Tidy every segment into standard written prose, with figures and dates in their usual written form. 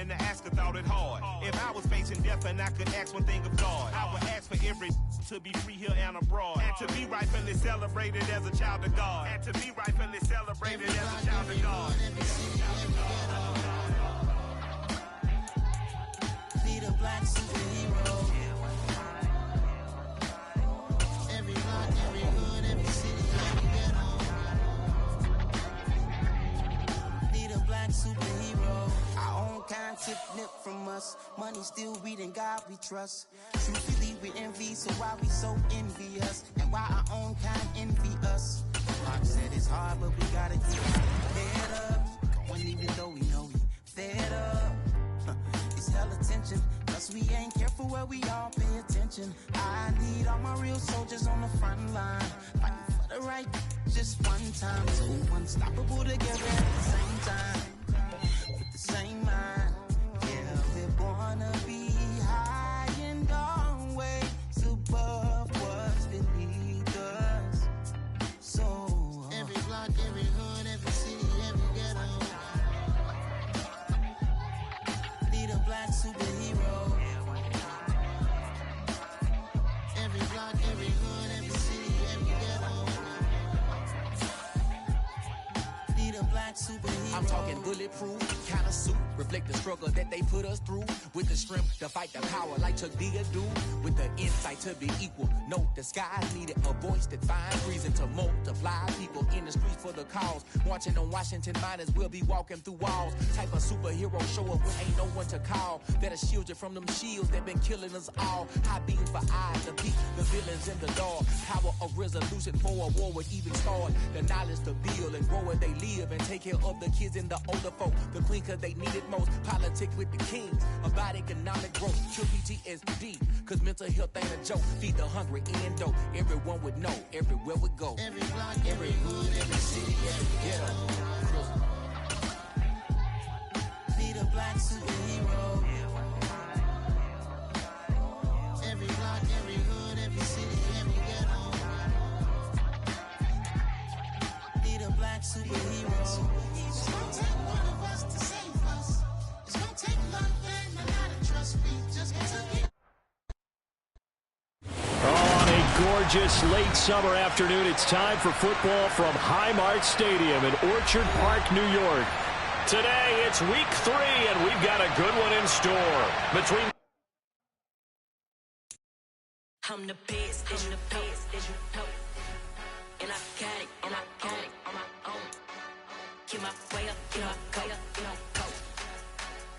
and the asker thought it hard. If I was facing death and I could ask one thing of God, I would ask for every to be free here and abroad, and to be rightfully celebrated as a child of God, and to be rightfully celebrated as a child of God. Be the black superhero. Every block, every hood, every city, every ghetto. Be the black superhero. Our own kind tip nip from us. Money still reading God we trust. Truthfully we envy, so why we so envious? And why our own kind envy us? Mark said it's hard, but we gotta keep head up. Going even though we know we fed up. It's hell attention, cause we ain't careful where we all pay attention. I need all my real soldiers on the front line, fighting for the right just one time. So unstoppable together at the same time, with the same mind. Yeah, we're born to be high and always above what's beneath us. So every block, every hood, every city, every ghetto. Be the black superhero. Every block, every hood, every city, every ghetto. Be the black superhero. I'm talking bulletproof kind of suit, reflect the struggle that they put us through, with the strength to fight the power like Chuck D do, with the insight to be equal. No disguise needed, a voice that finds reason to multiply people in the streets for the cause. Marching on Washington, might as well be walking through walls. Type of superhero show up when ain't no one to call. That'll shield you from them shields that been killing us all. High beam for eyes to beat the villains in the dark. Power of resolution for a war would even start. The knowledge to build and grow where they live and take care of the kids and the older folk. The queen cause they need it most. Politic with the kings about economic growth. Kill PTSD cause mental health ain't a joke. Feed the hungry and dope. Everyone would know everywhere we go. Every block, every hood, every city, every ghetto. Be the black superhero. Every block, every hood, every city, every ghetto. Be the black superhero. It's gonna take one of us to save us. It's gonna take love and a lot of trust. We just gotta get. On a gorgeous late summer afternoon, it's time for football from Highmark Stadium in Orchard Park, New York. Today, it's week 3, and we've got a good one in store. Between I'm the best, and you know. And I got it, on my own. Get my way up, get my go.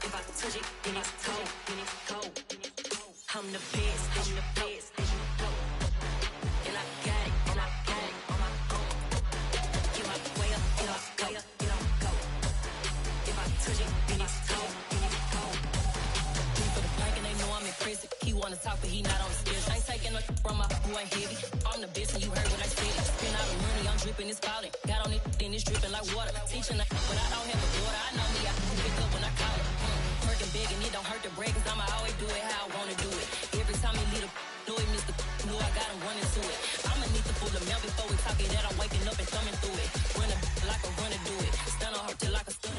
If I touch it, then it's cold. I'm the best, and you know. And I got it, on my own. Get my way up, get my go. If I touch it, then it's cold. For the park and they know I'm impressive. He wanna talk, but he not on the stairs. I ain't taking no from my who ain't heavy. I'm the best, and you heard what I said. Spend all the money, I'm dripping, it's falling. Got on it, then it's dripping like water. Teaching that, but I don't have a daughter. I know me, I can pick up when I call her. Working big, and it don't hurt to break, cause I'ma always do it how I wanna do it. Every time he lead a know it, Mr. Know I got him running to it. I'ma need to pull the mail before we talk it that I'm waking up and thumbing through it. Running like a runner do it. Stun on her till like a stunner.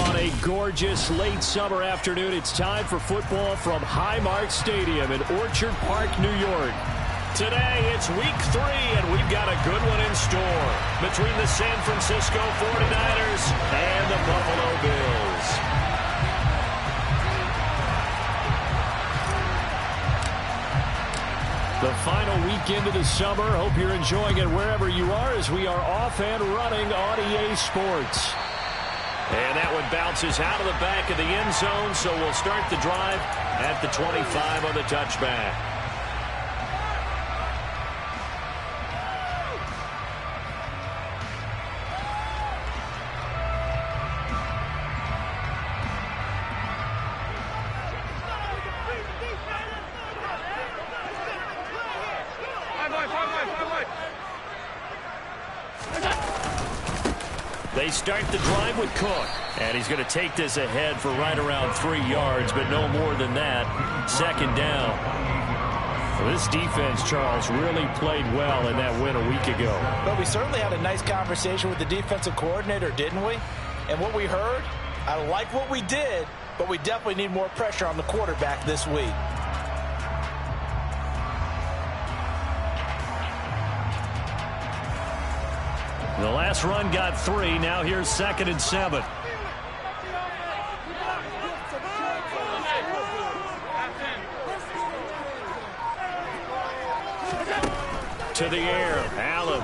On a gorgeous late summer afternoon, it's time for football from Highmark Stadium in Orchard Park, New York. Today, it's week 3, and we've got a good one in store between the San Francisco 49ers and the Buffalo Bills. The final weekend of the summer. Hope you're enjoying it wherever you are as we are off and running on EA Sports. And that one bounces out of the back of the end zone, so we'll start the drive at the 25 on the touchback. They start the drive with Cook, and he's going to take this ahead for right around 3 yards, but no more than that. Second down. Well, this defense, Charles, really played well in that win a week ago. But we certainly had a nice conversation with the defensive coordinator, didn't we? And what we heard, I like what we did, but we definitely need more pressure on the quarterback this week. The last run got 3. Now here's 2nd and 7. To the air, Allen.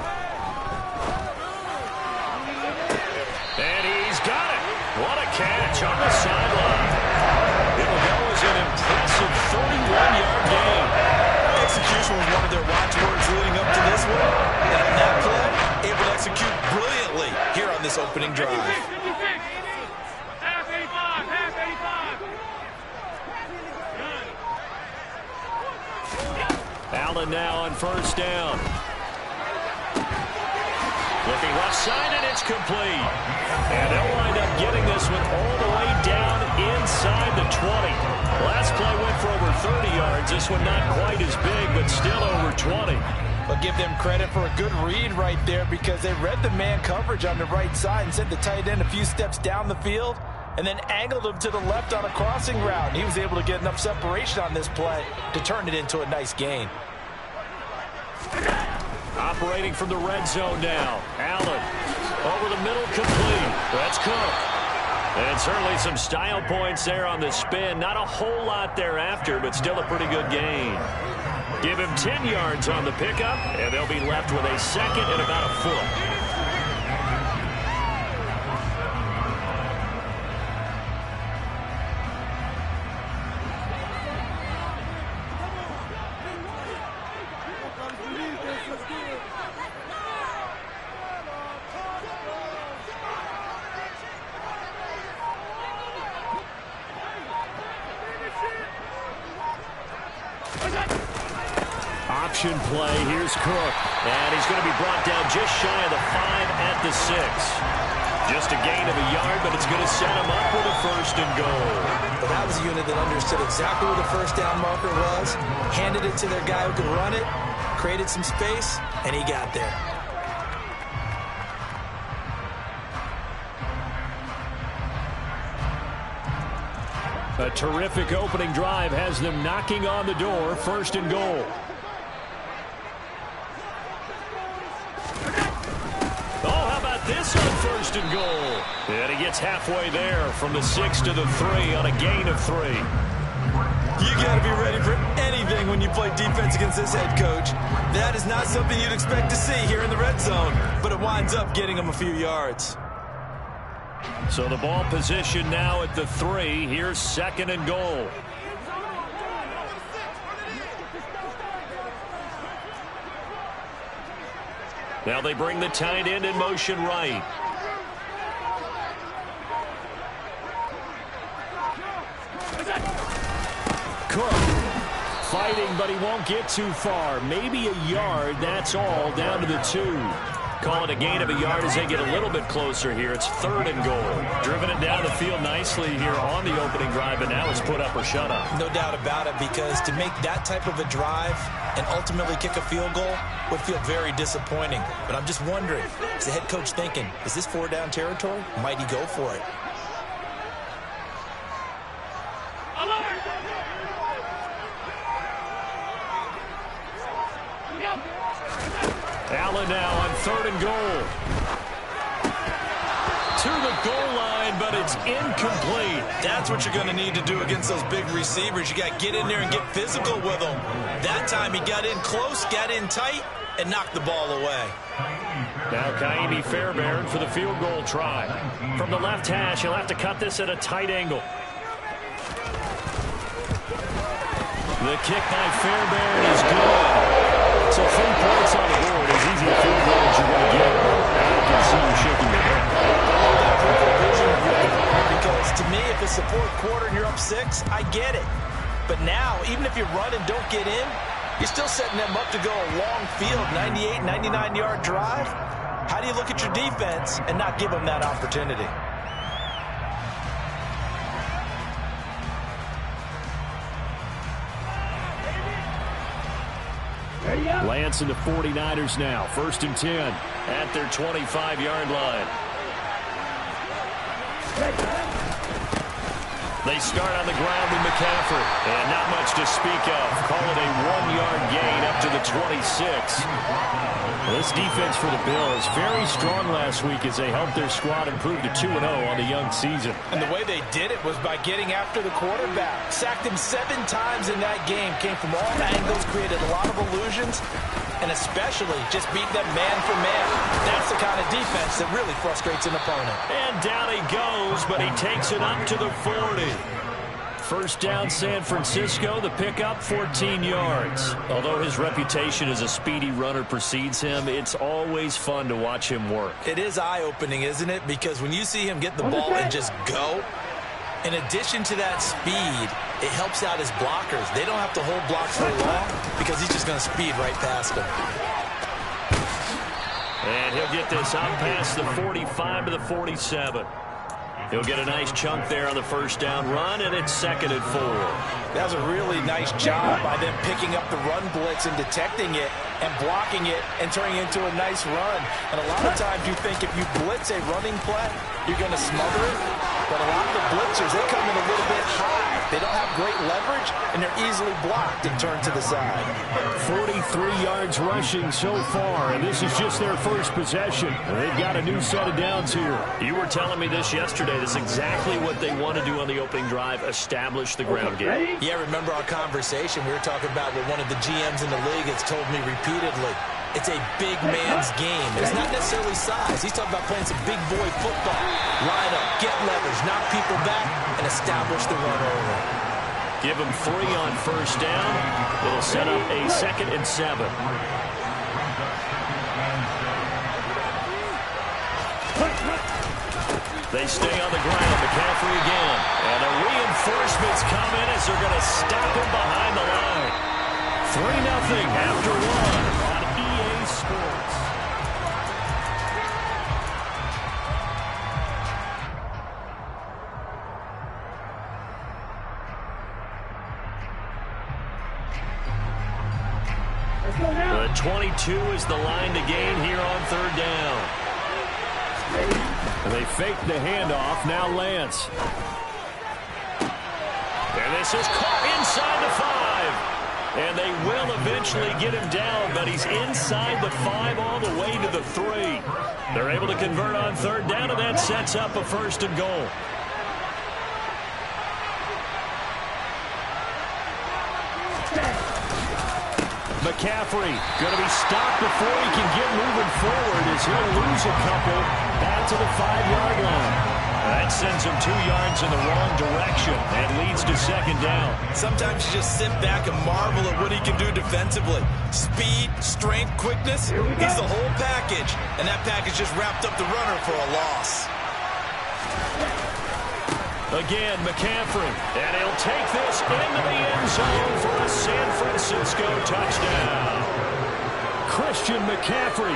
And he's got it. What a catch on the sideline. It'll go as an impressive 31-yard gain. Execution was one of their watchwords leading up to this one. And on that play, able to execute brilliantly here on this opening drive. Allen now on 1st down. Looking left side, and it's complete. And they'll wind up getting this one all the way down inside the 20. Last play went for over 30 yards. This one not quite as big, but still over 20. But give them credit for a good read right there, because they read the man coverage on the right side and sent the tight end a few steps down the field and then angled him to the left on a crossing route. He was able to get enough separation on this play to turn it into a nice gain. Operating from the red zone now. Allen over the middle, complete. That's Cook. And certainly some style points there on the spin. Not a whole lot thereafter, but still a pretty good gain. Give him 10 yards on the pickup, and they'll be left with a 2nd and about a foot. Option play. Here's Cook. And he's going to be brought down just shy of the 5 at the 6. Just a gain of a yard, but it's going to set him up with a 1st and goal. Well, that was a unit that understood exactly where the 1st down marker was, handed it to their guy who could run it, created some space, and he got there. A terrific opening drive has them knocking on the door. 1st and goal. This on 1st and goal. And he gets halfway there from the 6 to the 3 on a gain of 3. You got to be ready for anything when you play defense against this head coach. That is not something you'd expect to see here in the red zone, but it winds up getting him a few yards. So the ball position now at the 3. Here's 2nd and goal. Now they bring the tight end in motion right. Cook fighting, but he won't get too far. Maybe a yard, that's all, down to the 2. Call it a gain of a yard as they get a little bit closer here. It's 3rd and goal. Driven it down the field nicely here on the opening drive, and now it's put up or shut up. No doubt about it, because to make that type of a drive and ultimately kick a field goal would feel very disappointing. But I'm just wondering, is the head coach thinking, is this 4-down territory? Might he go for it? Allen now on 3rd and goal. To the goal line, but it's incomplete. That's what you're going to need to do against those big receivers. You got to get in there and get physical with them. That time he got in close, got in tight, and knocked the ball away. Now Kaimi Fairbairn for the field goal try. From the left hash, he'll have to cut this at a tight angle. The kick by Fairbairn is good. So 3 points on the board. As easy a field goal as you're going to get. I can see you shaking your head. Because to me, if it's the 4th quarter and you're up 6, I get it. But now, even if you run and don't get in, you're still setting them up to go a long field, 98, 99-yard drive. How do you look at your defense and not give them that opportunity? Lance and the 49ers now. 1st and 10 at their 25-yard line. They start on the ground with McCaffrey. And not much to speak of. Call it a 1-yard gain up to the 26. This defense for the Bills, very strong last week as they helped their squad improve to 2-0 on the young season. And the way they did it was by getting after the quarterback. Sacked him 7 times in that game. Came from all angles, created a lot of illusions, and especially just beat them man for man. That's the kind of defense that really frustrates an opponent. And down he goes, but he takes it up to the 40. First down, San Francisco. The pickup, 14 yards. Although his reputation as a speedy runner precedes him, it's always fun to watch him work. It is eye-opening, isn't it? Because when you see him get the ball and just go, in addition to that speed, it helps out his blockers. They don't have to hold blocks for long because he's just going to speed right past them. And he'll get this up past the 45 to the 47. He'll get a nice chunk there on the first down run, and it's 2nd and 4. That was a really nice job by them picking up the run blitz and detecting it and blocking it and turning it into a nice run. And a lot of times you think if you blitz a running play, you're going to smother it. But a lot of the blitzers, they come in a little bit high. They don't have great leverage, and they're easily blocked and turned to the side. 43 yards rushing so far, and this is just their first possession. They've got a new set of downs here. You were telling me this yesterday. That's exactly what they want to do on the opening drive, establish the ground game. Yeah, remember our conversation? We were talking about what one of the GMs in the league has told me repeatedly. It's a big man's game. It's not necessarily size. He's talking about playing some big boy football. Line up, get leverage, knock people back, and establish the run over. Give him 3 on first down. It'll set up a 2nd and 7. They stay on the ground. McCaffrey again. And the reinforcements come in as they're going to stop him behind the line. 3-0 after 1 on EA Sports. The 22 is the line to gain here on 3rd down. And they fake the handoff. Now Lance. And this is caught inside the 5. And they will eventually get him down, but he's inside the 5 all the way to the 3. They're able to convert on 3rd down, and that sets up a 1st and goal. McCaffrey going to be stopped before he can get moving forward as he'll lose a couple back to the 5-yard line. That sends him 2 yards in the wrong direction and leads to 2nd down. Sometimes you just sit back and marvel at what he can do defensively. Speed, strength, quickness, he's the whole package. And that package just wrapped up the runner for a loss. Again, McCaffrey, and he'll take this into the end zone for a San Francisco touchdown. Christian McCaffrey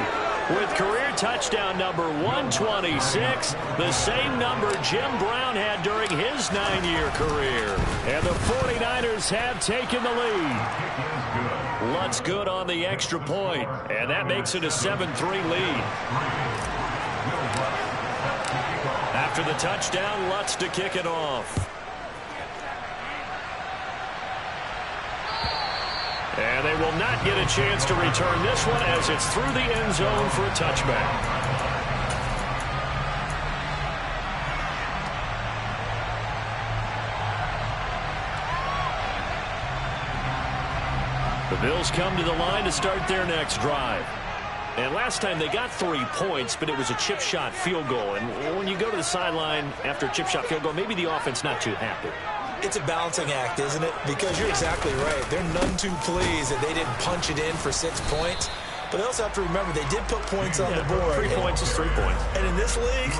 with career touchdown number 126, the same number Jim Brown had during his 9-year career. And the 49ers have taken the lead. Lutz good on the extra point, and that makes it a 7-3 lead. After the touchdown, Lutz to kick it off. And they will not get a chance to return this one as it's through the end zone for a touchback. The Bills come to the line to start their next drive. And last time they got 3 points, but it was a chip shot field goal. And when you go to the sideline after a chip shot field goal, maybe the offense not too happy. It's a balancing act, isn't it? Because you're exactly right. They're none too pleased that they didn't punch it in for 6 points. But they also have to remember they did put points on the board. 3 points is 3 points. And in this league,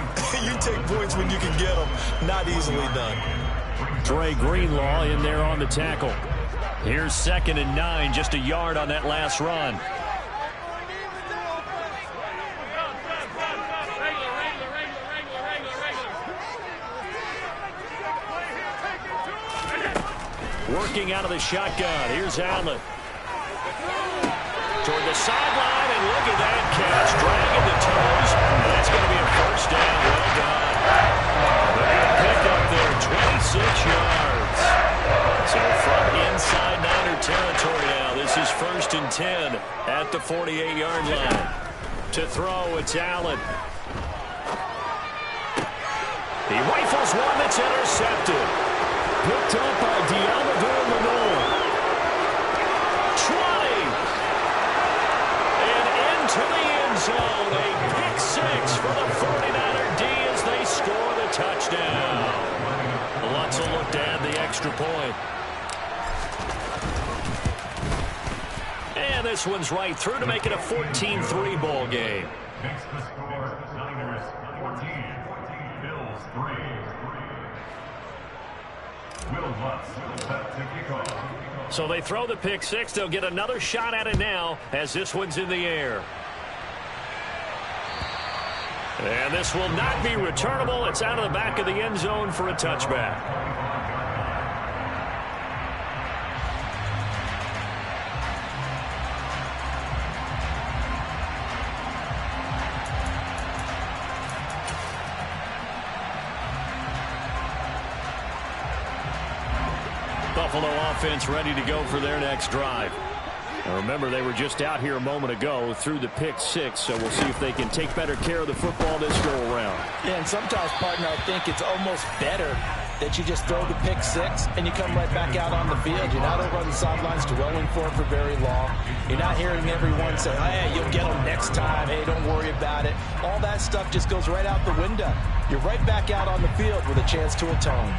you take points when you can get them. Not easily done. Dre Greenlaw in there on the tackle. Here's 2nd and 9, just a yard on that last run. Working out of the shotgun. Here's Allen. Toward the sideline, and look at that catch. Dragging the toes. And that's going to be a 1st down. Well done. They're going to pick up their 26 yards. So from inside Niner territory now, this is 1st and 10 at the 48-yard line. To throw, it's Allen. He rifles one that's intercepted. Picked up by Deommodore Lenoir. 20. And into the end zone. A pick six for the 49er D as they score the touchdown. Lutz will look to add the extra point. And this one's right through to make it a 14-3 ball game. Makes the score Niners 14, Bills 3. Will Lutz set to kick off. So they throw the pick six. They'll get another shot at it now as this one's in the air. And this will not be returnable. It's out of the back of the end zone for a touchback. Buffalo offense ready to go for their next drive. Now remember, they were just out here a moment ago through the pick six, so we'll see if they can take better care of the football this go-around. Yeah, and sometimes, partner, I think it's almost better that you just throw the pick six and you come right back out on the field. You're not over on the sidelines dwelling for it for very long. You're not hearing everyone say, hey, you'll get them next time. Hey, don't worry about it. All that stuff just goes right out the window. You're right back out on the field with a chance to atone.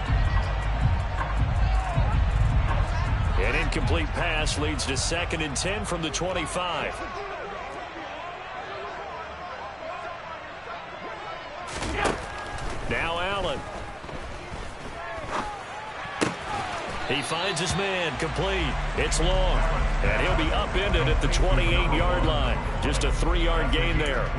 An incomplete pass leads to 2nd and 10 from the 25. Now Allen. He finds his man, complete. It's long. And he'll be upended at the 28-yard line. Just a 3-yard gain there.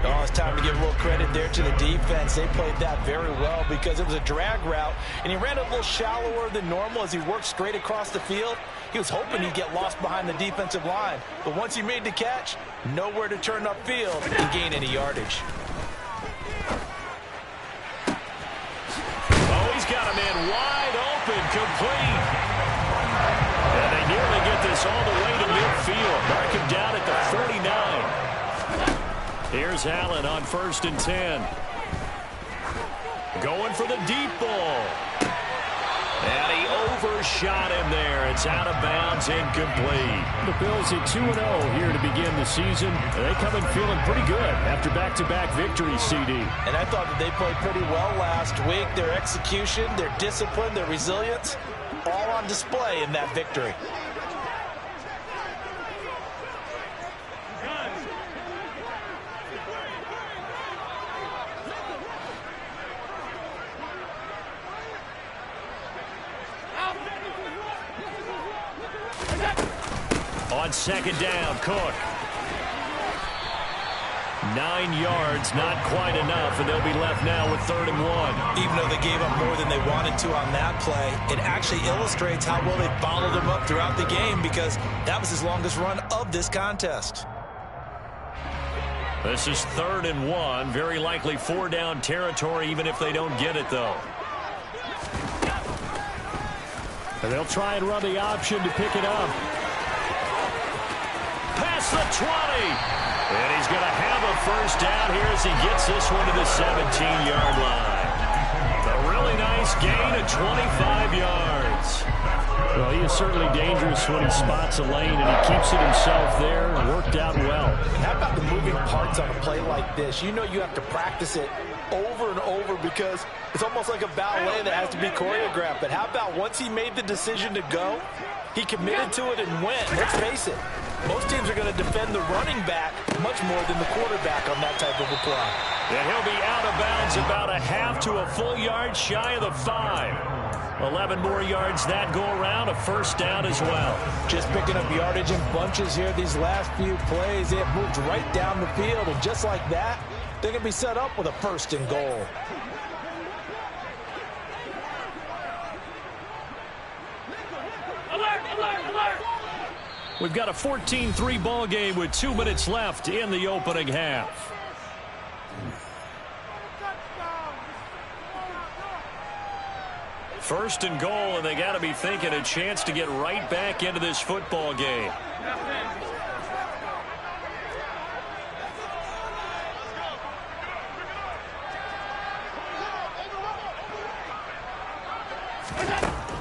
Oh, it's time to give a little credit there to the defense. They played that very well because it was a drag route, and he ran a little shallower than normal as he worked straight across the field. He was hoping he'd get lost behind the defensive line, but once he made the catch, nowhere to turn upfield and gain any yardage. Oh, he's got a man wide open, complete. And they nearly get this all the way to midfield. Mark him down at the 49. Here's Allen on 1st and 10. Going for the deep ball. And he overshot him there. It's out of bounds, incomplete. The Bills at 2-0 here to begin the season. They come in feeling pretty good after back-to-back victories, CD. And I thought that they played pretty well last week. Their execution, their discipline, their resilience, all on display in that victory. On 2nd down, Cook. 9 yards, not quite enough, and they'll be left now with 3rd and 1. Even though they gave up more than they wanted to on that play, it actually illustrates how well they followed them up throughout the game because that was his longest run of this contest. This is 3rd and 1. Very likely 4-down territory, even if they don't get it, though. And they'll try and run the option to pick it up. Past the 20. And he's going to have a 1st down here as he gets this one to the 17-yard line. A really nice gain of 25 yards. Well, he is certainly dangerous when he spots a lane, and he keeps it himself there and worked out well. And how about the moving parts on a play like this? You know you have to practice it over and over because it's almost like a ballet that has to be choreographed. But how about once he made the decision to go, he committed to it and went. Let's face it, most teams are going to defend the running back much more than the quarterback on that type of a play. And he'll be out of bounds about a half to a full yard shy of the 5. 11 more yards that go around, a 1st down as well. Just picking up yardage in bunches here these last few plays. They have moved right down the field, and just like that, they're going to be set up with a 1st and goal. We've got a 14-3 ball game with 2 minutes left in the opening half. First and goal, and they got to be thinking a chance to get right back into this football game.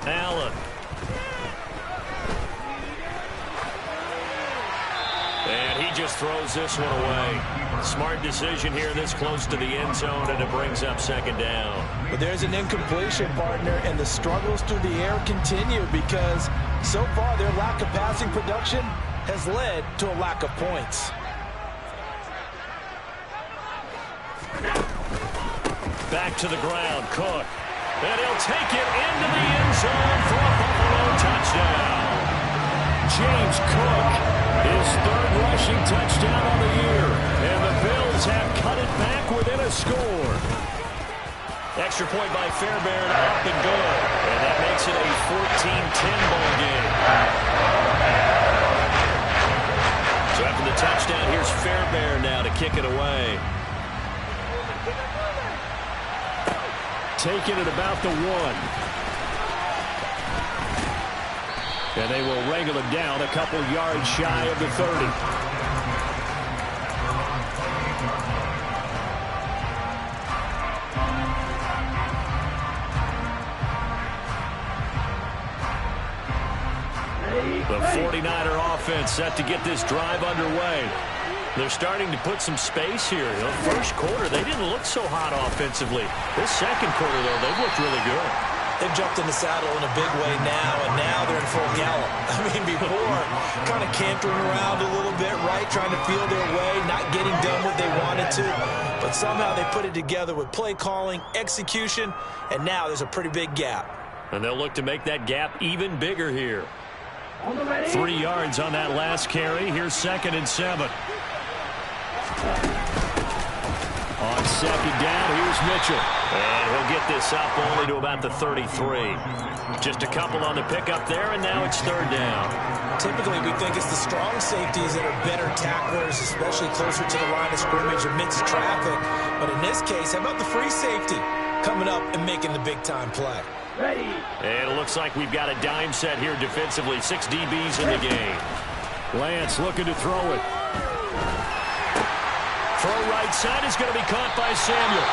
Allen. And he just throws this one away. Smart decision here this close to the end zone, and it brings up second down. But there's an incompletion, partner, and the struggles through the air continue because so far their lack of passing production has led to a lack of points. Back to the ground, Cook. And he'll take it into the end zone for a Buffalo touchdown. James Cook, his third rushing touchdown on the year. And the Bills have cut it back within a score. Extra point by Fairbairn, up and good. And that makes it a 14-10 ball game. So after the touchdown, here's Fairbairn now to kick it away. Taking it about the 1. And they will wrangle it down a couple yards shy of the 30. The 49er offense set to get this drive underway. They're starting to put some space here. You know, first quarter, they didn't look so hot offensively. This second quarter, though, they've looked really good. They've jumped in the saddle in a big way now, and now they're in full gallop. I mean, before, kind of cantering around a little bit, right, trying to feel their way, not getting done what they wanted to. But somehow they put it together with play calling, execution, and now there's a pretty big gap. And they'll look to make that gap even bigger here. 3 yards on that last carry. Here's 2nd and 7. On second down, here's Mitchell. And he'll get this up only to about the 33. Just a couple on the pickup there, and now it's 3rd down. Typically, we think it's the strong safeties that are better tacklers, especially closer to the line of scrimmage amidst traffic. But in this case, how about the free safety coming up and making the big-time play? Ready. And it looks like we've got a dime set here defensively. 6 DBs in the game. Lance looking to throw it. Throw right side is going to be caught by Samuel.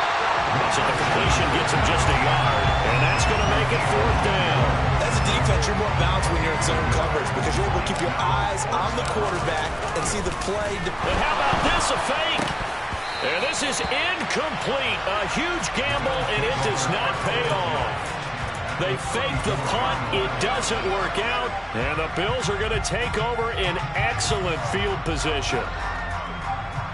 So the completion gets him just a yard. And that's going to make it 4th down. As a defense, you're more balanced when you're in zone coverage because you're able to keep your eyes on the quarterback and see the play. And how about this, a fake? And this is incomplete. A huge gamble, and it does not pay off. They fake the punt. It doesn't work out. And the Bills are going to take over in excellent field position.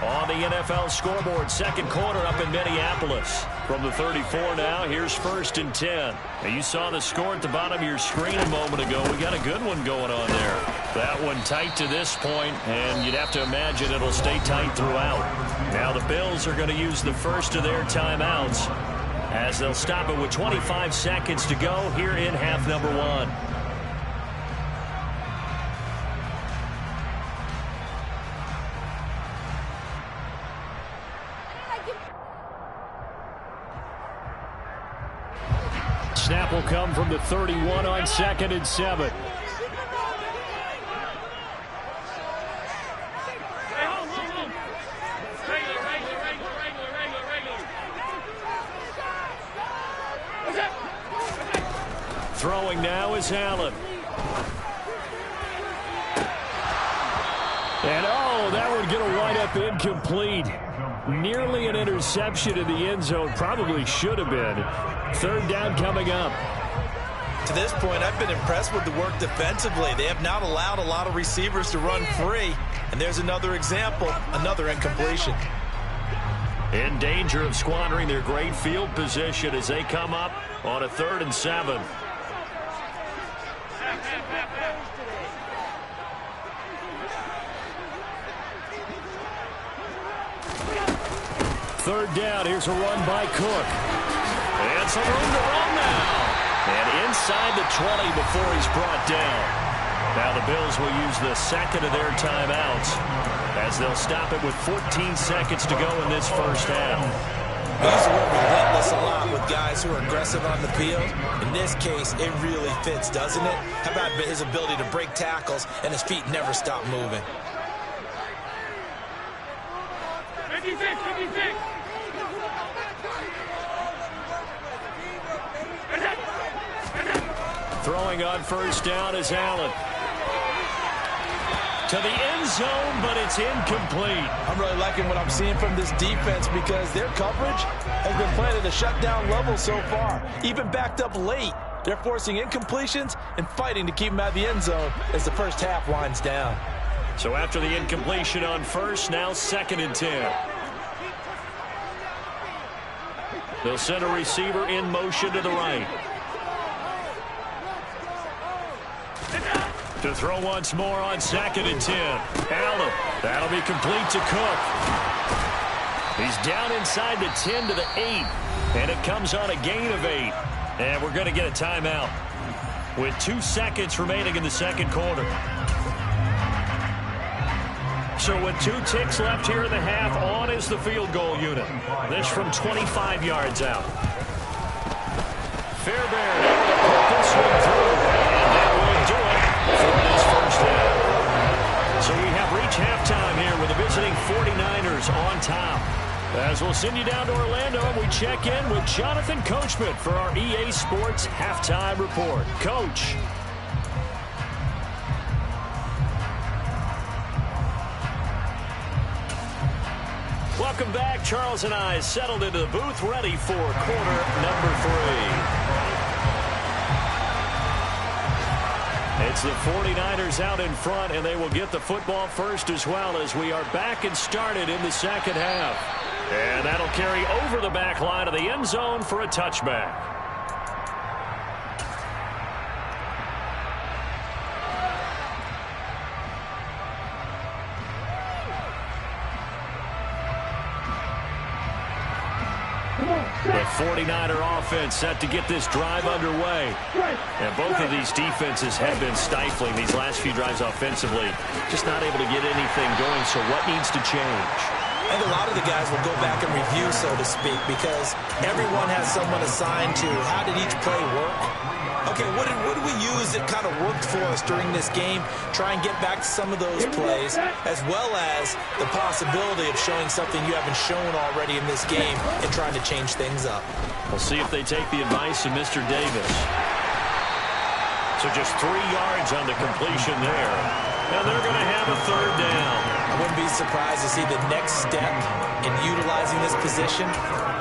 On the NFL scoreboard, second quarter up in Minneapolis. From the 34 now, here's 1st and 10. Now you saw the score at the bottom of your screen a moment ago. We got a good one going on there. That one tight to this point, and you'd have to imagine it'll stay tight throughout. Now the Bills are going to use the first of their timeouts as they'll stop it with 25 seconds to go here in half number 1. Snap will come from the 31 on 2nd and 7. Throwing now is Allen. And that would get a wind up incomplete. Nearly an interception in the end zone. Probably should have been. 3rd down coming up. To this point, I've been impressed with the work defensively. They have not allowed a lot of receivers to run free. And there's another example, another incompletion. In danger of squandering their great field position as they come up on a 3rd and 7. Third down, here's a run by Cook. And some room to run now. And inside the 20 before he's brought down. Now the Bills will use the second of their timeouts as they'll stop it with 14 seconds to go in this first half. We use the word relentless a lot with guys who are aggressive on the field. In this case, it really fits, doesn't it? How about his ability to break tackles and his feet never stop moving? 56, 56. Throwing on first down is Allen. To the end zone, but it's incomplete. I'm really liking what I'm seeing from this defense because their coverage has been playing at a shutdown level so far. Even backed up late, they're forcing incompletions and fighting to keep them out of the end zone as the first half winds down. So after the incompletion on first, now 2nd and 10. They'll send a receiver in motion to the right. To throw once more on 2nd and 10. Allen. That'll be complete to Cook. He's down inside the 10 to the 8. And it comes on a gain of 8. And we're going to get a timeout with 2 seconds remaining in the second quarter. So with 2 ticks left here in the half, on is the field goal unit. This from 25 yards out. Fairbairn able to put this one through. And that will do it for this first half. So we have reached halftime here with the visiting 49ers on top. As we'll send you down to Orlando, and we check in with Jonathan Coachman for our EA Sports Halftime Report. Coach. Welcome back. Charles and I settled into the booth, ready for quarter number 3. It's the 49ers out in front, and they will get the football first as well as we are back and started in the second half. And that'll carry over the back line of the end zone for a touchback. The 49er offense set to get this drive underway. And both of these defenses have been stifling these last few drives offensively. Just not able to get anything going, so what needs to change? I think a lot of the guys will go back and review, so to speak, because everyone has someone assigned to how did each play work. Okay, what did we use that kind of worked for us during this game? Try and get back to some of those plays, as well as the possibility of showing something you haven't shown already in this game and trying to change things up. We'll see if they take the advice of Mr. Davis. So just 3 yards on the completion there. And they're going to have a third down. I wouldn't be surprised to see the next step in utilizing this position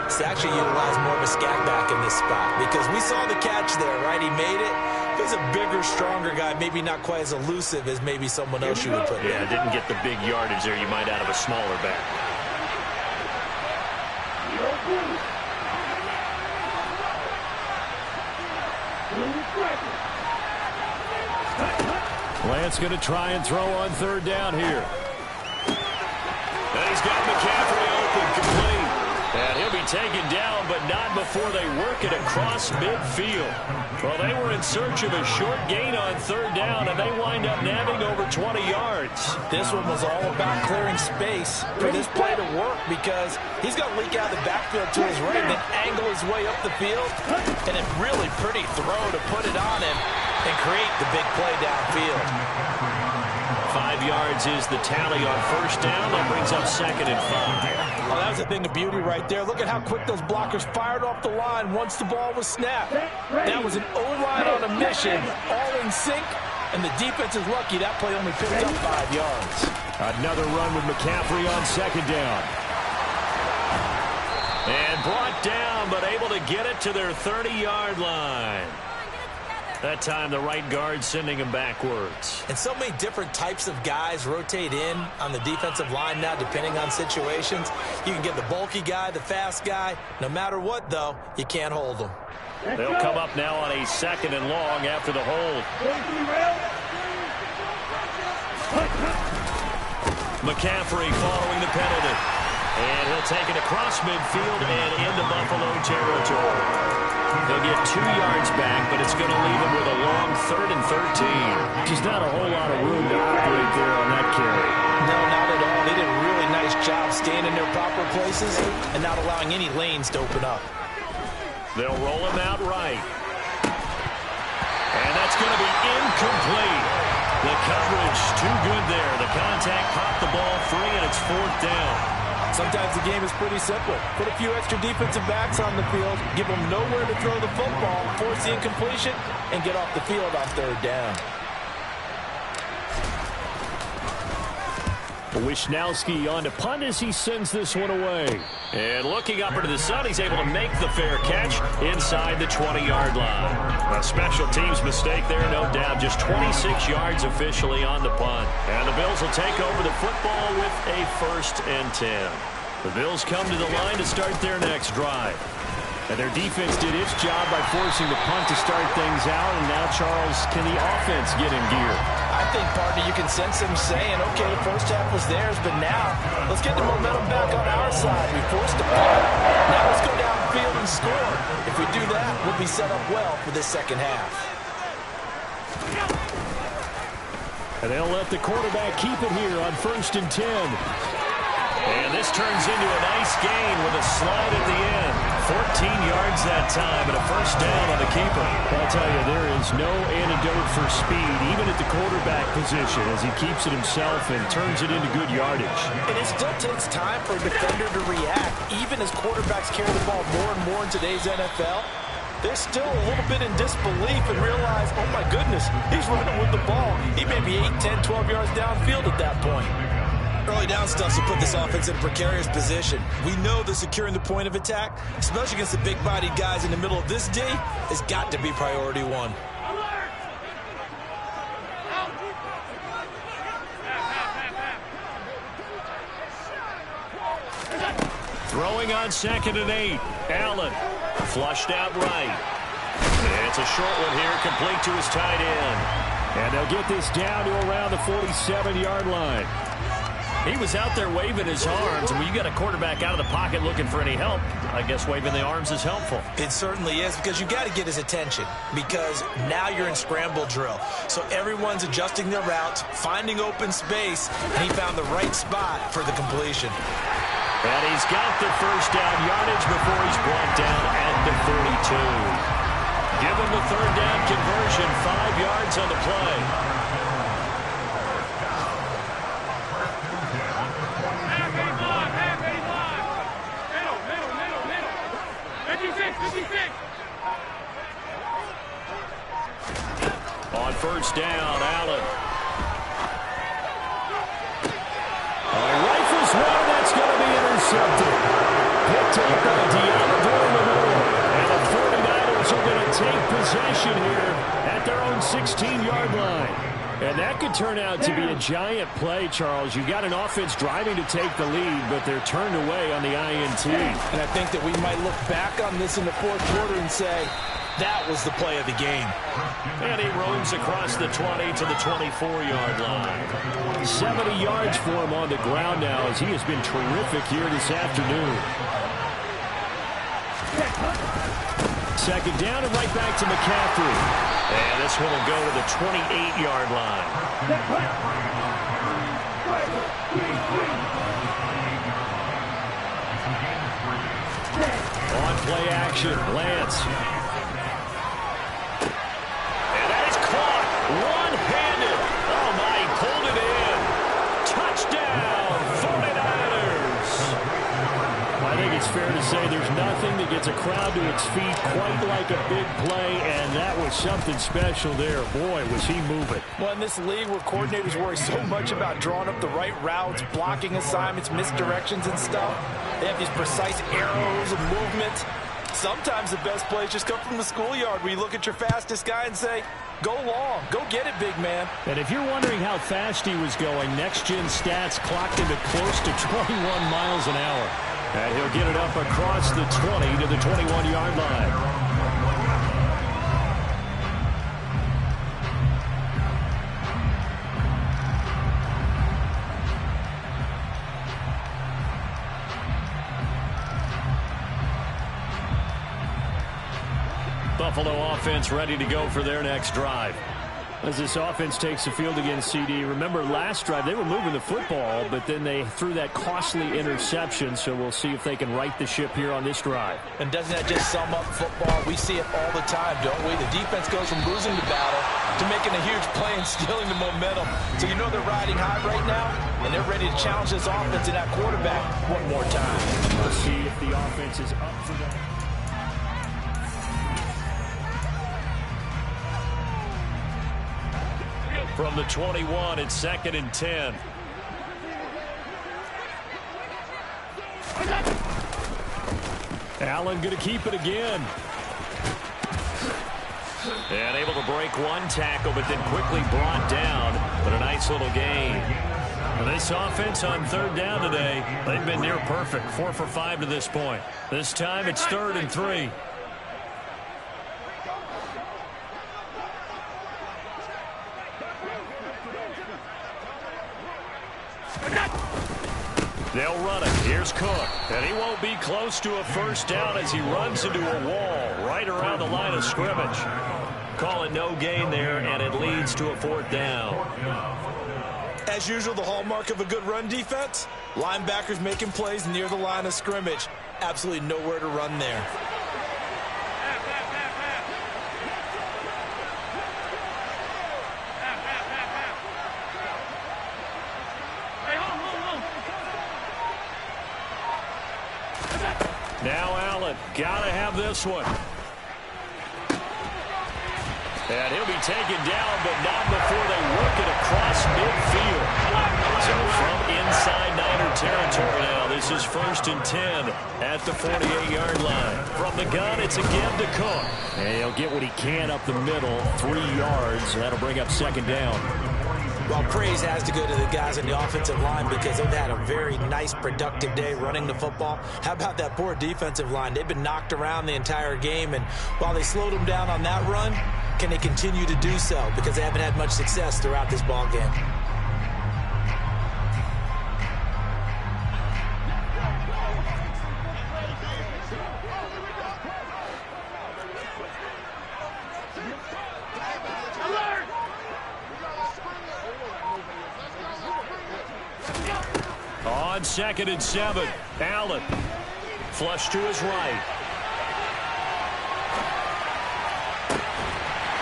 is to actually utilize more of a scat back in this spot, because we saw the catch there, right? He made it. He's a bigger, stronger guy, maybe not quite as elusive as maybe someone else you would put in. Yeah, didn't get the big yardage there you might out of a smaller back. Lance going to try and throw on third down here. And he's got McCaffrey open, complete. And he'll be taken down, but not before they work it across midfield. Well, they were in search of a short gain on third down, and they wind up nabbing over 20 yards. This one was all about clearing space for this play to work, because he's going to leak out of the backfield to his right and then angle his way up the field. And a really pretty throw to put it on him and create the big play downfield. 5 yards is the tally on first down. That brings up 2nd and 5. Oh, that was a thing of beauty right there. Look at how quick those blockers fired off the line once the ball was snapped. That was an O-line on a mission, all in sync, and the defense is lucky that play only picked up 5 yards. Another run with McCaffrey on second down. And brought down, but able to get it to their 30-yard line. That time, the right guard sending him backwards. And so many different types of guys rotate in on the defensive line now, depending on situations. You can get the bulky guy, the fast guy. No matter what, though, you can't hold them. They'll come up now on a 2nd and long after the hold. McCaffrey following the penalty. And he'll take it across midfield and into Buffalo territory. He'll get 2 yards back, but it's going to leave him with a long 3rd and 13. Just not a whole lot of room to operate there on that carry. No, not at all. They did a really nice job staying in their proper places and not allowing any lanes to open up. They'll roll him out right. And that's going to be incomplete. The coverage too good there. The contact popped the ball free, and it's 4th down. Sometimes the game is pretty simple. Put a few extra defensive backs on the field, give them nowhere to throw the football, force the incompletion, and get off the field on 3rd down. Wisnowski on to punt as he sends this one away. And looking up into the sun, he's able to make the fair catch inside the 20-yard line. A special teams mistake there, no doubt. Just 26 yards officially on the punt. And the Bills will take over the football with a 1st and 10. The Bills come to the line to start their next drive. And their defense did its job by forcing the punt to start things out. And now, Charles, can the offense get in gear? I think, partner, you can sense them saying, okay, the first half was theirs, but now let's get the momentum back on our side. We forced a punt. Now let's go downfield and score. If we do that, we'll be set up well for this second half. And they'll let the quarterback keep it here on 1st and 10. And this turns into a nice gain with a slide at the end. 14 yards that time and a 1st down on the keeper. I'll tell you, there is no antidote for speed, even at the quarterback position, as he keeps it himself and turns it into good yardage. And it still takes time for a defender to react, even as quarterbacks carry the ball more and more in today's NFL. They're still a little bit in disbelief and realize, oh my goodness, he's running with the ball. He may be 8, 10, 12 yards downfield at that point. Early down stuff to put this offense in a precarious position. We know that securing the point of attack, especially against the big-bodied guys in the middle of this day, has got to be priority 1. Throwing on 2nd and 8. Allen flushed out right. It's a short one here, complete to his tight end. And they'll get this down to around the 47-yard line. He was out there waving his arms, and when you got a quarterback out of the pocket looking for any help, I guess waving the arms is helpful. It certainly is, because you got to get his attention, because now you're in scramble drill. So everyone's adjusting their routes, finding open space, and he found the right spot for the completion. And he's got the 1st down yardage before he's brought down at the 32. Give him the 3rd down conversion, 5 yards on the play. On 1st down, Allen. Rifles one, that's going to be intercepted. Picked up by Deontay Lamore. And the 49ers are going to take possession here at their own 16-yard line. And that could turn out to be a giant play, Charles. You've got an offense driving to take the lead, but they're turned away on the INT. And I think that we might look back on this in the 4th quarter and say, that was the play of the game. And he roams across the 20 to the 24-yard line. 70 yards for him on the ground now, as he has been terrific here this afternoon. 2nd down and right back to McCaffrey. And this one will go to the 28-yard line. On play action, Lance. And that is caught one-handed. Oh, my, he pulled it in. Touchdown, 49ers. I think it's fair to say there's nothing that gets a crowd to its feet quite like a big play, and that was something special there. Boy, was he moving. Well, in this league where coordinators worry so much about drawing up the right routes, blocking assignments, misdirections and stuff, they have these precise arrows and movements. Sometimes the best plays just come from the schoolyard where you look at your fastest guy and say, go long, go get it, big man. And if you're wondering how fast he was going, next-gen stats clocked him at close to 21 miles an hour. And he'll get it up across the 20 to the 21-yard line. Buffalo offense ready to go for their next drive. As this offense takes the field against CD, remember last drive they were moving the football, but then they threw that costly interception, so we'll see if they can right the ship here on this drive. And doesn't that just sum up football? We see it all the time, don't we? The defense goes from losing the battle to making a huge play and stealing the momentum. So you know they're riding high right now, and they're ready to challenge this offense and that quarterback one more time. We'll see if the offense is up for that. From the 21, it's 2nd and 10. Allen going to keep it again. And able to break one tackle, but then quickly brought down. But a nice little gain. This offense on 3rd down today, they've been near perfect. 4 for 5 to this point. This time it's 3rd and 3. They'll run it. Here's Cook. And he won't be close to a first down as he runs into a wall right around the line of scrimmage. Call it no gain there, and it leads to a 4th down. As usual, the hallmark of a good run defense, linebackers making plays near the line of scrimmage. Absolutely nowhere to run there. Now Allen, gotta have this one. And he'll be taken down, but not before they work it across midfield. So from inside Niner territory now, this is 1st and 10 at the 48-yard line. From the gun, it's again to Cook. And he'll get what he can up the middle, 3 yards. That'll bring up 2nd down. Well, praise has to go to the guys in the offensive line because they've had a very nice, productive day running the football. How about that poor defensive line? They've been knocked around the entire game, and while they slowed them down on that run, can they continue to do so? Because they haven't had much success throughout this ball game. On 2nd and 7, Allen. Flush to his right.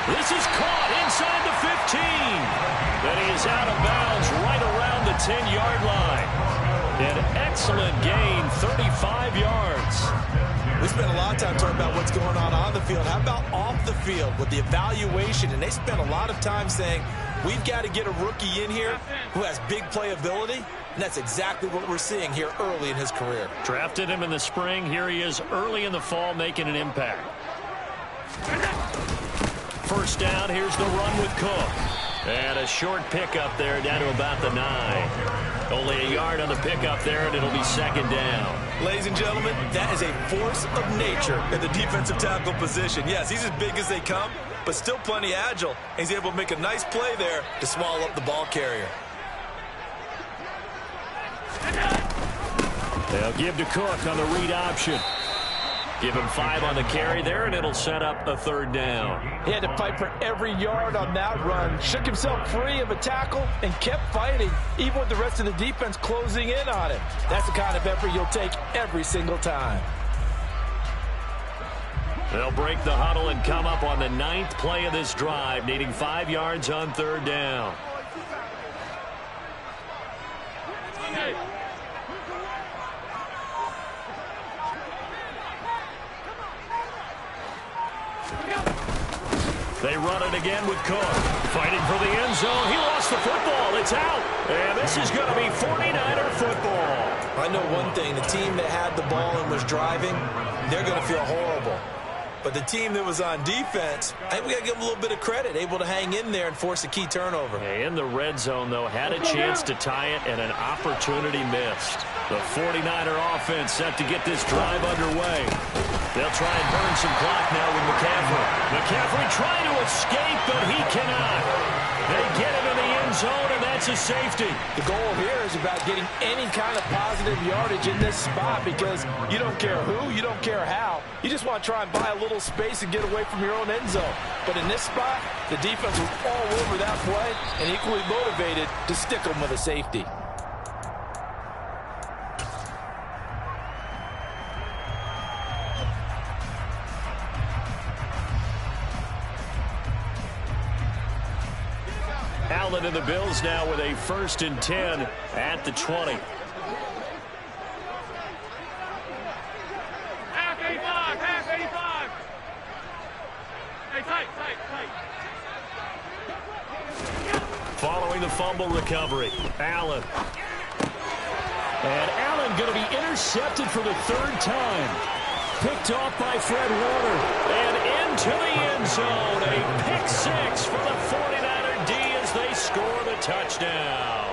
This is caught inside the 15. Then he is out of bounds right around the 10-yard line. An excellent gain, 35 yards. We spent a lot of time talking about what's going on the field. How about off the field with the evaluation? And they spent a lot of time saying, we've got to get a rookie in here who has big playability. And that's exactly what we're seeing here early in his career. Drafted him in the spring. Here he is early in the fall making an impact. First down, here's the run with Cook. And a short pickup there down to about the 9. Only a yard on the pickup there, and it'll be 2nd down. Ladies and gentlemen, that is a force of nature in the defensive tackle position. Yes, he's as big as they come, but still plenty agile. He's able to make a nice play there to swallow up the ball carrier. They'll give to Cook on the read option. Give him 5 on the carry there, and it'll set up a 3rd down. He had to fight for every yard on that run. Shook himself free of a tackle and kept fighting, even with the rest of the defense closing in on him. That's the kind of effort you'll take every single time. They'll break the huddle and come up on the 9th play of this drive, needing 5 yards on 3rd down. They run it again with Cook. Fighting for the end zone. He lost the football. It's out. And this is going to be 49er football. I know one thing. The team that had the ball and was driving, they're going to feel horrible. But the team that was on defense, I think we got to give them a little bit of credit, able to hang in there and force a key turnover. In the red zone, though, had a chance to tie it and an opportunity missed. The 49er offense set to get this drive underway. They'll try and burn some clock now with McCaffrey. McCaffrey trying to escape, but he cannot. They get him in the end zone, and that's a safety. The goal here is about getting any kind of positive yardage in this spot because you don't care who, you don't care how. You just want to try and buy a little space and get away from your own end zone. But in this spot, the defense was all over that play and equally motivated to stick them with a safety. Allen and the Bills now with a 1st and 10 at the 20. Half 85, half 85. Hey, tight. Following the fumble recovery, Allen. And Allen going to be intercepted for the 3rd time. Picked off by Fred Warner. And into the end zone. A pick 6 for the 49er D as they score the touchdown.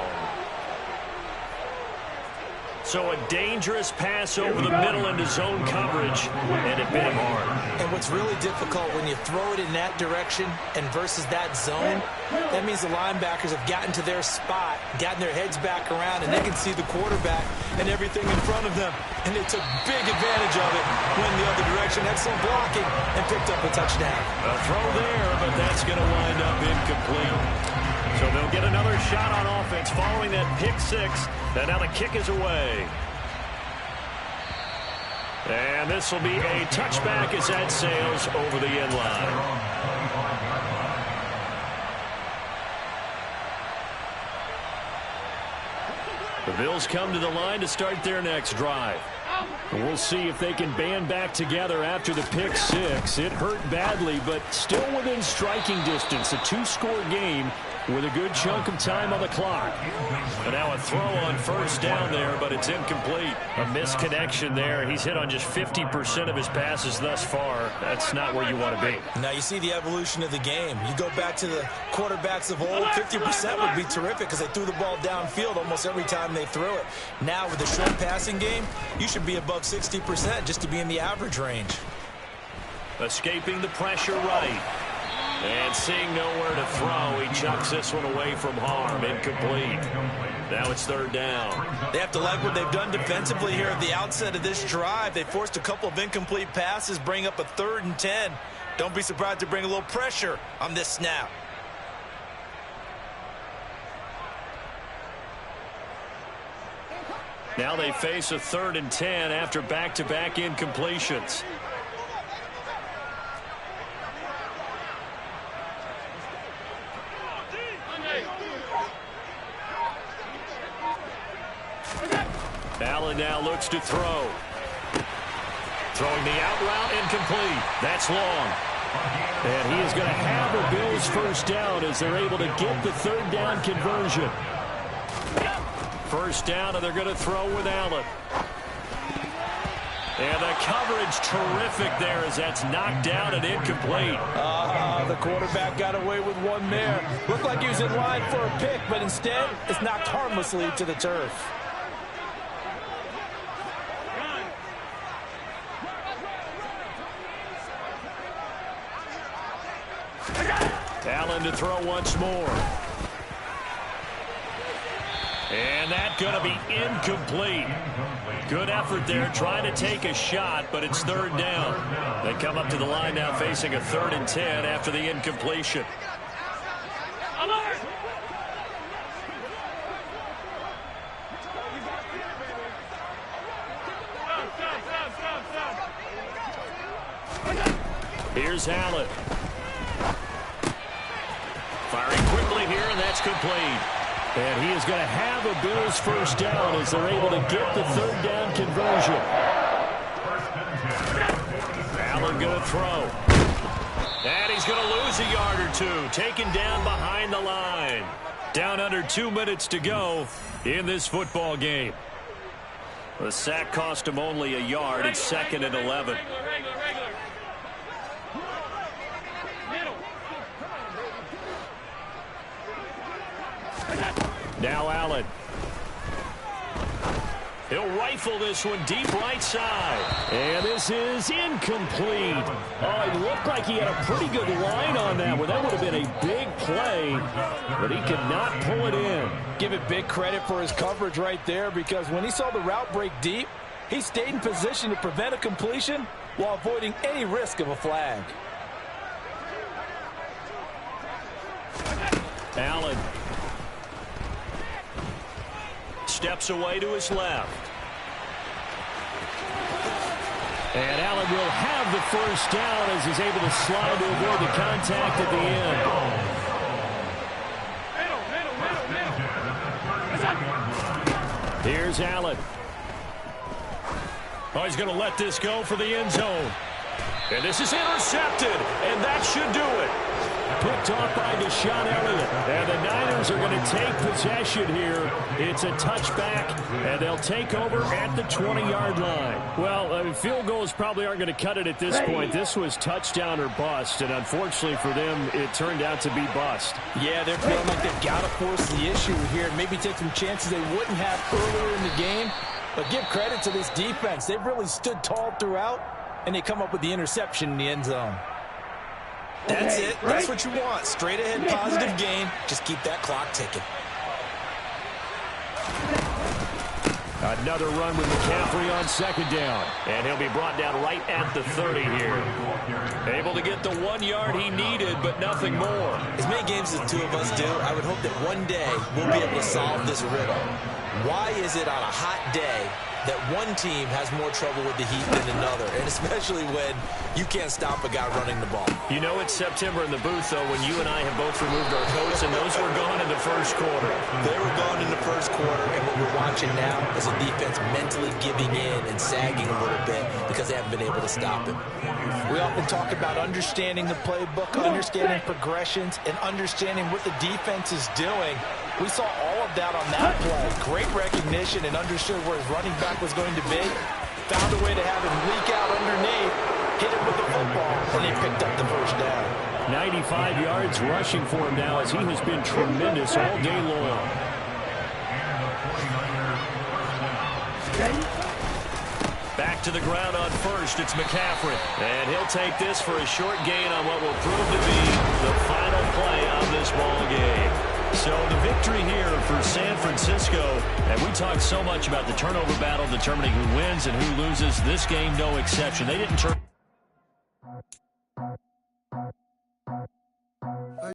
So a dangerous pass over the middle into zone coverage, and it bit him hard. And what's really difficult when you throw it in that direction and versus that zone, that means the linebackers have gotten to their spot, gotten their heads back around, and they can see the quarterback and everything in front of them. And they took big advantage of it, went the other direction, excellent blocking, and picked up a touchdown. A throw there, but that's going to wind up incomplete. So they'll get another shot on offense following that pick 6. And now the kick is away. And this will be a touchback as that sails over the end line. The Bills come to the line to start their next drive. We'll see if they can band back together after the pick 6. It hurt badly, but still within striking distance. A 2-score game with a good chunk of time on the clock. And now a throw on 1st down there, but it's incomplete. A misconnection there. He's hit on just 50% of his passes thus far. That's not where you want to be. Now you see the evolution of the game. You go back to the quarterbacks of old, 50% would be terrific because they threw the ball downfield almost every time they threw it. Now with the short passing game, you should be above 60% just to be in the average range. Escaping the pressure right. And seeing nowhere to throw, he chucks this one away from harm. Incomplete. Now it's 3rd down. They have to like what they've done defensively here at the outset of this drive. They forced a couple of incomplete passes, bring up a 3rd and 10. Don't be surprised to bring a little pressure on this snap. Now they face a 3rd and 10 after back-to-back incompletions. Allen now looks to throw. Throwing the out route, incomplete. That's long. And he is going to have the Bills 1st down as they're able to get the 3rd down conversion. 1st down, and they're going to throw with Allen. And the coverage terrific there as that's knocked down and incomplete. The quarterback got away with one there. Looked like he was in line for a pick, but instead it's knocked harmlessly to the turf. Allen to throw once more. And that's going to be incomplete. Good effort there trying to take a shot, but it's 3rd down. They come up to the line now facing a 3rd and 10 after the incompletion. Here's Allen. Firing quickly here, and that's complete. And he is going to have a Bills 1st down as they're able to get the 3rd down conversion. Allen going to throw. And he's going to lose a yard or 2. Taken down behind the line. Down under 2 minutes to go in this football game. The sack cost him only a yard. It's 2nd and 11. Now Allen. He'll rifle this one deep right side. And this is incomplete. Oh, it looked like he had a pretty good line on that one. That would have been a big play, but he could not pull it in. Give it big credit for his coverage right there, because when he saw the route break deep, he stayed in position to prevent a completion while avoiding any risk of a flag. Allen steps away to his left. And Allen will have the first down as he's able to slide to avoid the contact at the end. Here's Allen. Oh, he's going to let this go for the end zone. And this is intercepted, and that should do it. Picked off by Deshaun Elliott. And the Niners are going to take possession here. It's a touchback, and they'll take over at the 20-yard line. Well, field goals probably aren't going to cut it at this point. This was touchdown or bust, and unfortunately for them, it turned out to be bust. Yeah, they're feeling like they've got to force the issue here and maybe take some chances they wouldn't have earlier in the game. But give credit to this defense. They've really stood tall throughout, and they come up with the interception in the end zone. That's it. That's what you want. Straight ahead, positive gain. Just keep that clock ticking. Another run with McCaffrey on second down. And he'll be brought down right at the 30 here. Able to get the 1 yard he needed, but nothing more. As many games as the two of us do, I would hope that one day we'll be able to solve this riddle. Why is it on a hot day that one team has more trouble with the heat than another, and especially when you can't stop a guy running the ball? You know it's September in the booth, though, when you and I have both removed our coats, and those were gone in the first quarter. They were gone in the first quarter, and what we're watching now is a defense mentally giving in and sagging a little bit because they haven't been able to stop him. We often talk about understanding the playbook, understanding progressions, and understanding what the defense is doing. We saw all of that on that play. Great recognition and understood where his running back was going to be. Found a way to have him leak out underneath, hit him with the football, and he picked up the first down. 95 yards rushing for him now as he has been tremendous all day long. Back to the ground on first, it's McCaffrey. And he'll take this for a short gain on what will prove to be the final play of this ball game. So the victory here for San Francisco, and we talked so much about the turnover battle determining who wins and who loses. This game, no exception. They didn't turn